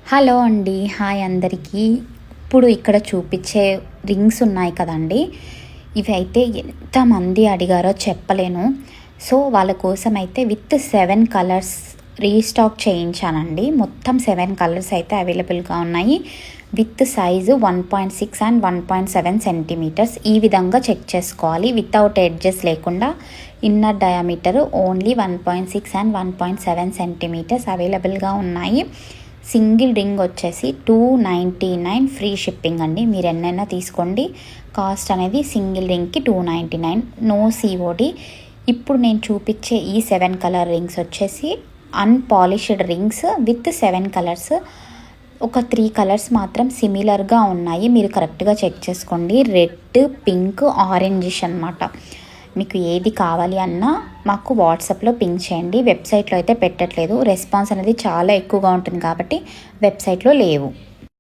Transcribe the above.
Hello అండి. Hi అందరికీ. ఇప్పుడు ఇక్కడ చూపించే రింగ్స్ ఉన్నాయి కదండి, ఇవి అయితే ఎంతమంది అడిగారో చెప్పలేను. సో వాళ్ళ కోసం అయితే విత్ 7 కలర్స్ రీస్టాక్ చేయించానండి. మొత్తం 7 కలర్స్ అయితే అవైలబుల్గా ఉన్నాయి. With size 1.6 and 1.7 centimetres. ఈ విధంగా చెక్ చేసుకోవాలి. వితౌట్ ఎడ్జెస్ లేకుండా inner diameter only 1.6 and 1.7 centimetres అవైలబుల్గా ఉన్నాయి. సింగిల్ రింగ్ వచ్చేసి 299 ఫ్రీ షిప్పింగ్ అండి. మీరు ఎన్నైనా తీసుకోండి. కాస్ట్ అనేది సింగిల్ రింగ్కి 299, నో సిఓడి. ఇప్పుడు నేను చూపించే ఈ 7 కలర్ రింగ్స్ వచ్చేసి అన్పాలిష్డ్ రింగ్స్ విత్ 7 కలర్స్. ఒక 3 కలర్స్ మాత్రం సిమిలర్గా ఉన్నాయి, మీరు కరెక్ట్గా చెక్ చేసుకోండి. రెడ్, పింక్, ఆరెంజిష్ అనమాట. మీకు ఏది కావాలి అన్నా మాకు వాట్సాప్లో పింక్ చేయండి. వెబ్సైట్లో అయితే పెట్టట్లేదు, రెస్పాన్స్ అనేది చాలా ఎక్కువగా ఉంటుంది కాబట్టి వెబ్సైట్లో లేవు.